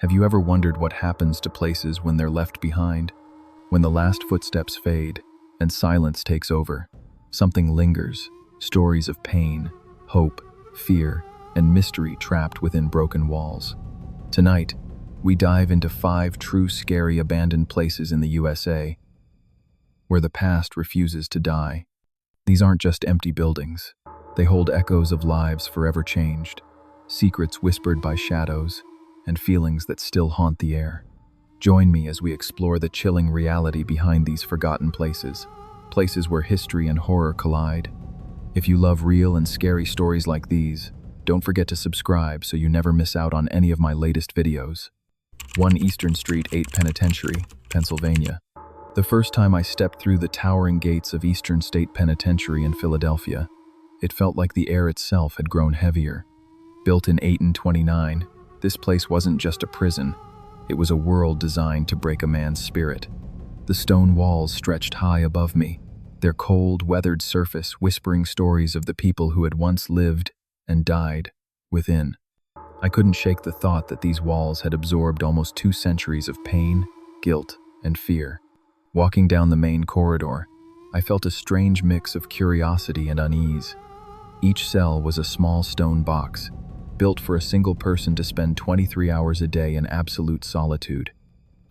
Have you ever wondered what happens to places when they're left behind? When the last footsteps fade and silence takes over, something lingers, stories of pain, hope, fear, and mystery trapped within broken walls. Tonight, we dive into 5 true scary abandoned places in the USA, where the past refuses to die. These aren't just empty buildings. They hold echoes of lives forever changed, secrets whispered by shadows, and feelings that still haunt the air. Join me as we explore the chilling reality behind these forgotten places where history and horror collide. If you love real and scary stories like these, don't forget to subscribe so you never miss out on any of my latest videos. 1 Eastern Street 8 Penitentiary, Pennsylvania. The first time I stepped through the towering gates of Eastern State Penitentiary in Philadelphia, it felt like the air itself had grown heavier. Built in 1829, this place wasn't just a prison, it was a world designed to break a man's spirit. The stone walls stretched high above me, their cold, weathered surface whispering stories of the people who had once lived and died within. I couldn't shake the thought that these walls had absorbed almost 2 centuries of pain, guilt, and fear. Walking down the main corridor, I felt a strange mix of curiosity and unease. Each cell was a small stone box, built for a single person to spend 23 hours a day in absolute solitude.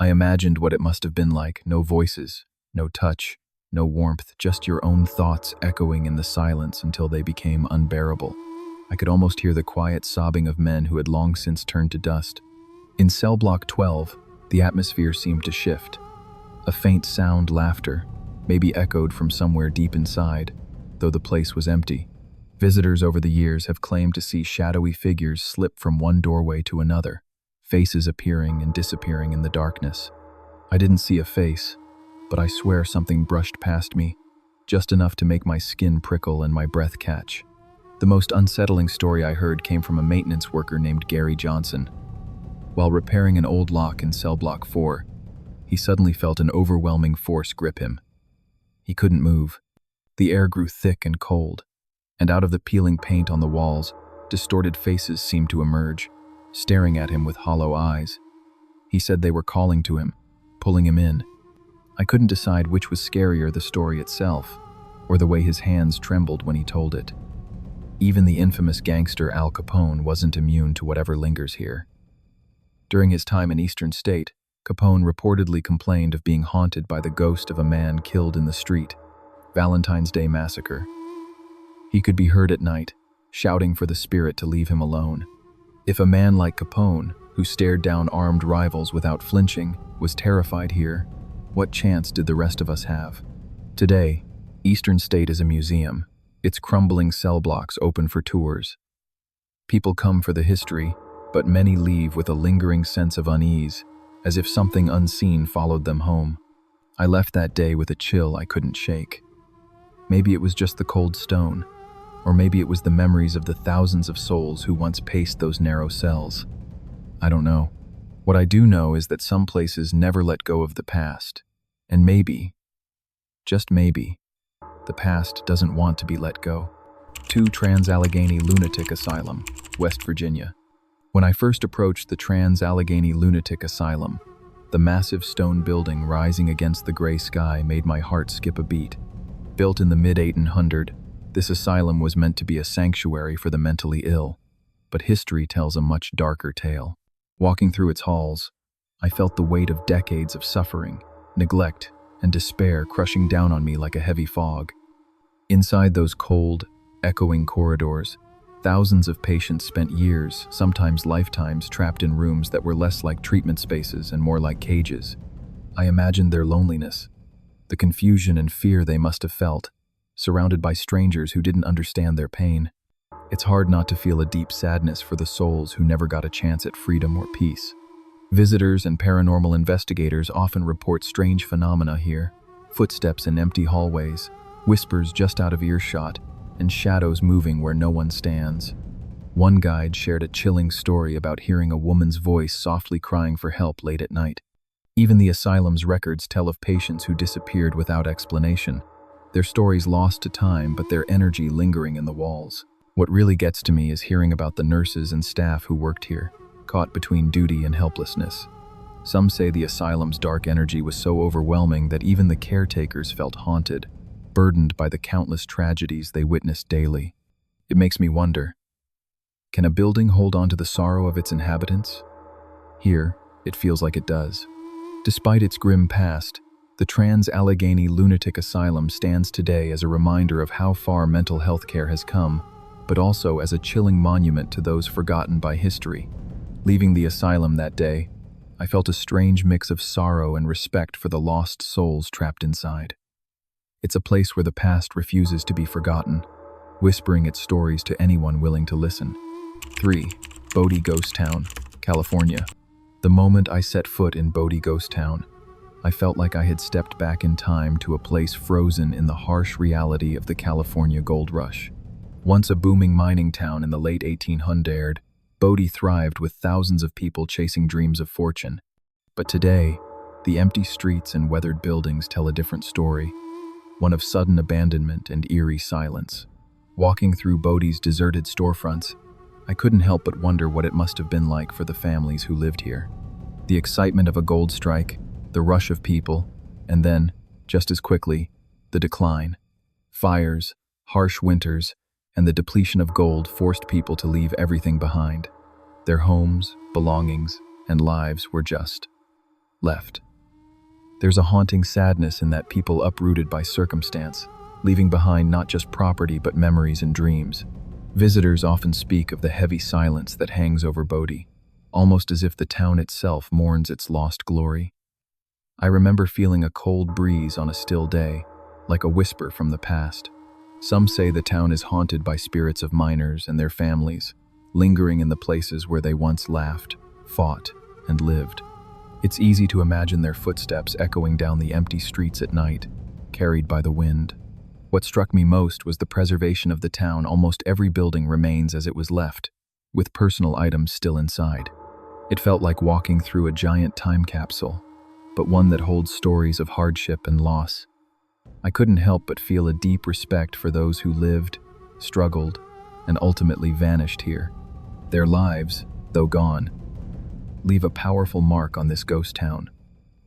I imagined what it must have been like: no voices, no touch, no warmth, just your own thoughts echoing in the silence until they became unbearable. I could almost hear the quiet sobbing of men who had long since turned to dust. In cell block 12, the atmosphere seemed to shift. A faint sound, laughter, maybe echoed from somewhere deep inside, though the place was empty. Visitors over the years have claimed to see shadowy figures slip from one doorway to another, faces appearing and disappearing in the darkness. I didn't see a face, but I swear something brushed past me, just enough to make my skin prickle and my breath catch. The most unsettling story I heard came from a maintenance worker named Gary Johnson. While repairing an old lock in cell block 4, he suddenly felt an overwhelming force grip him. He couldn't move. The air grew thick and cold, and out of the peeling paint on the walls, distorted faces seemed to emerge, staring at him with hollow eyes. He said they were calling to him, pulling him in. I couldn't decide which was scarier, the story itself, or the way his hands trembled when he told it. Even the infamous gangster Al Capone wasn't immune to whatever lingers here. During his time in Eastern State, Capone reportedly complained of being haunted by the ghost of a man killed in the street. Valentine's Day Massacre. He could be heard at night, shouting for the spirit to leave him alone. If a man like Capone, who stared down armed rivals without flinching, was terrified here, what chance did the rest of us have? Today, Eastern State is a museum, its crumbling cell blocks open for tours. People come for the history, but many leave with a lingering sense of unease, as if something unseen followed them home. I left that day with a chill I couldn't shake. Maybe it was just the cold stone, or maybe it was the memories of the thousands of souls who once paced those narrow cells. I don't know. What I do know is that some places never let go of the past, and maybe, just maybe, the past doesn't want to be let go. 2 Trans-Allegheny Lunatic Asylum, West Virginia. When I first approached the Trans-Allegheny Lunatic Asylum, the massive stone building rising against the gray sky made my heart skip a beat. Built in the mid-1800s, this asylum was meant to be a sanctuary for the mentally ill, but history tells a much darker tale. Walking through its halls, I felt the weight of decades of suffering, neglect, and despair crushing down on me like a heavy fog. Inside those cold, echoing corridors, thousands of patients spent years, sometimes lifetimes, trapped in rooms that were less like treatment spaces and more like cages. I imagined their loneliness, the confusion and fear they must have felt, surrounded by strangers who didn't understand their pain. It's hard not to feel a deep sadness for the souls who never got a chance at freedom or peace. Visitors and paranormal investigators often report strange phenomena here: footsteps in empty hallways, whispers just out of earshot, and shadows moving where no one stands. One guide shared a chilling story about hearing a woman's voice softly crying for help late at night. Even the asylum's records tell of patients who disappeared without explanation, their stories lost to time but their energy lingering in the walls. What really gets to me is hearing about the nurses and staff who worked here. caught between duty and helplessness. Some say the asylum's dark energy was so overwhelming that even the caretakers felt haunted, burdened by the countless tragedies they witnessed daily. It makes me wonder, can a building hold on to the sorrow of its inhabitants? Here, it feels like it does. Despite its grim past, the Trans-Allegheny Lunatic Asylum stands today as a reminder of how far mental health care has come, but also as a chilling monument to those forgotten by history. Leaving the asylum that day, I felt a strange mix of sorrow and respect for the lost souls trapped inside. It's a place where the past refuses to be forgotten, whispering its stories to anyone willing to listen. 3. Bodie Ghost Town, California. The moment I set foot in Bodie Ghost Town, I felt like I had stepped back in time to a place frozen in the harsh reality of the California gold rush. Once a booming mining town in the late 1800s, Bodie thrived with thousands of people chasing dreams of fortune. But today, the empty streets and weathered buildings tell a different story, one of sudden abandonment and eerie silence. Walking through Bodie's deserted storefronts, I couldn't help but wonder what it must have been like for the families who lived here. The excitement of a gold strike, the rush of people, and then, just as quickly, the decline. Fires, harsh winters, and the depletion of gold forced people to leave everything behind. Their homes, belongings, and lives were just left. There's a haunting sadness in that people uprooted by circumstance, leaving behind not just property but memories and dreams. Visitors often speak of the heavy silence that hangs over Bodie, almost as if the town itself mourns its lost glory. I remember feeling a cold breeze on a still day, like a whisper from the past. Some say the town is haunted by spirits of miners and their families, lingering in the places where they once laughed, fought, and lived. It's easy to imagine their footsteps echoing down the empty streets at night, carried by the wind. What struck me most was the preservation of the town. Almost every building remains as it was left, with personal items still inside. It felt like walking through a giant time capsule, but one that holds stories of hardship and loss. I couldn't help but feel a deep respect for those who lived, struggled, and ultimately vanished here. Their lives, though gone, leave a powerful mark on this ghost town.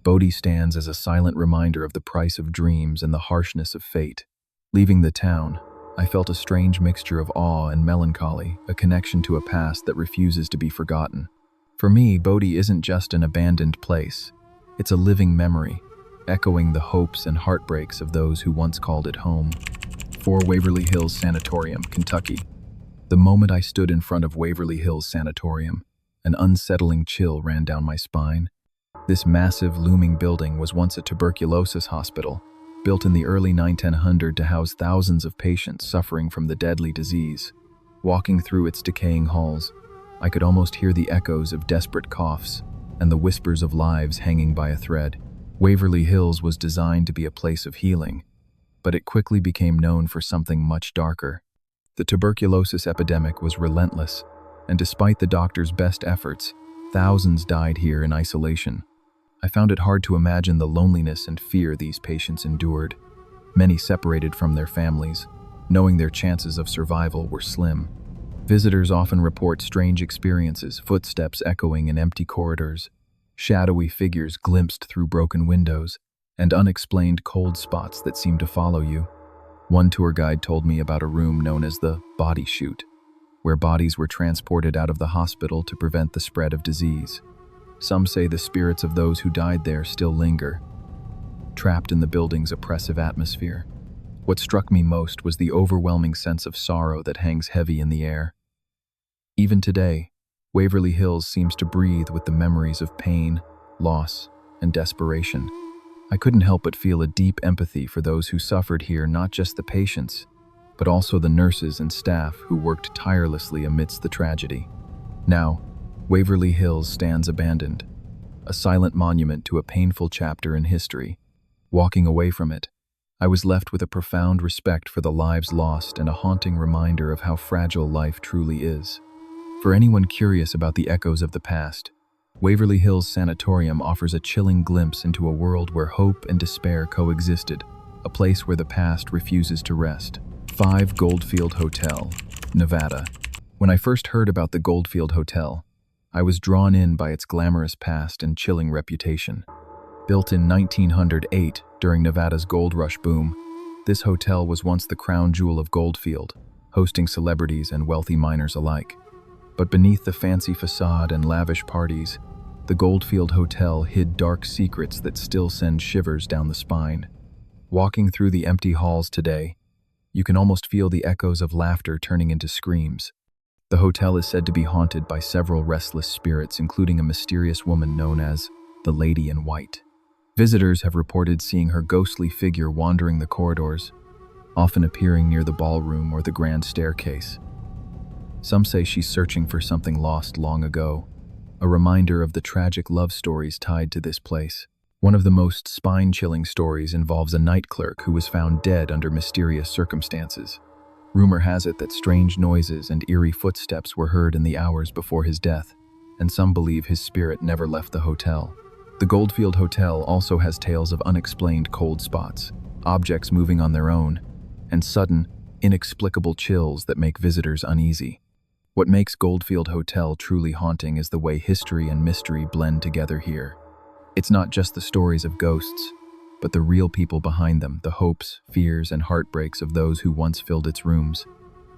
Bodie stands as a silent reminder of the price of dreams and the harshness of fate. Leaving the town, I felt a strange mixture of awe and melancholy, a connection to a past that refuses to be forgotten. For me, Bodie isn't just an abandoned place. It's a living memory, echoing the hopes and heartbreaks of those who once called it home. 4 Waverly Hills Sanatorium, Kentucky. The moment I stood in front of Waverly Hills Sanatorium, an unsettling chill ran down my spine. This massive, looming building was once a tuberculosis hospital, built in the early 1900s to house thousands of patients suffering from the deadly disease. Walking through its decaying halls, I could almost hear the echoes of desperate coughs and the whispers of lives hanging by a thread. Waverly Hills was designed to be a place of healing, but it quickly became known for something much darker. The tuberculosis epidemic was relentless, and despite the doctors' best efforts, thousands died here in isolation. I found it hard to imagine the loneliness and fear these patients endured. Many separated from their families, knowing their chances of survival were slim. Visitors often report strange experiences, footsteps echoing in empty corridors, shadowy figures glimpsed through broken windows, and unexplained cold spots that seem to follow you. One tour guide told me about a room known as the body chute, where bodies were transported out of the hospital to prevent the spread of disease. Some say the spirits of those who died there still linger, trapped in the building's oppressive atmosphere. What struck me most was the overwhelming sense of sorrow that hangs heavy in the air. Even today, Waverly Hills seems to breathe with the memories of pain, loss, and desperation. I couldn't help but feel a deep empathy for those who suffered here, not just the patients, but also the nurses and staff who worked tirelessly amidst the tragedy. Now, Waverly Hills stands abandoned, a silent monument to a painful chapter in history. Walking away from it, I was left with a profound respect for the lives lost and a haunting reminder of how fragile life truly is. For anyone curious about the echoes of the past, Waverly Hills Sanatorium offers a chilling glimpse into a world where hope and despair coexisted, a place where the past refuses to rest. 5 Goldfield Hotel, Nevada. When I first heard about the Goldfield Hotel, I was drawn in by its glamorous past and chilling reputation. Built in 1908 during Nevada's gold rush boom, this hotel was once the crown jewel of Goldfield, hosting celebrities and wealthy miners alike. But beneath the fancy facade and lavish parties, the Goldfield Hotel hid dark secrets that still send shivers down the spine. Walking through the empty halls today, you can almost feel the echoes of laughter turning into screams. The hotel is said to be haunted by several restless spirits, including a mysterious woman known as the Lady in White. Visitors have reported seeing her ghostly figure wandering the corridors, often appearing near the ballroom or the grand staircase. Some say she's searching for something lost long ago, a reminder of the tragic love stories tied to this place. One of the most spine-chilling stories involves a night clerk who was found dead under mysterious circumstances. Rumor has it that strange noises and eerie footsteps were heard in the hours before his death, and some believe his spirit never left the hotel. The Goldfield Hotel also has tales of unexplained cold spots, objects moving on their own, and sudden, inexplicable chills that make visitors uneasy. What makes Goldfield Hotel truly haunting is the way history and mystery blend together here. It's not just the stories of ghosts, but the real people behind them, the hopes, fears, and heartbreaks of those who once filled its rooms.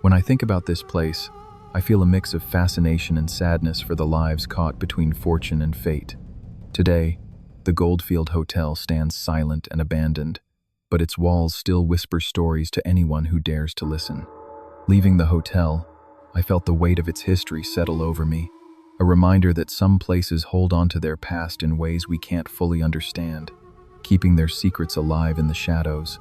When I think about this place, I feel a mix of fascination and sadness for the lives caught between fortune and fate. Today, the Goldfield Hotel stands silent and abandoned, but its walls still whisper stories to anyone who dares to listen. Leaving the hotel, I felt the weight of its history settle over me, a reminder that some places hold on to their past in ways we can't fully understand, keeping their secrets alive in the shadows.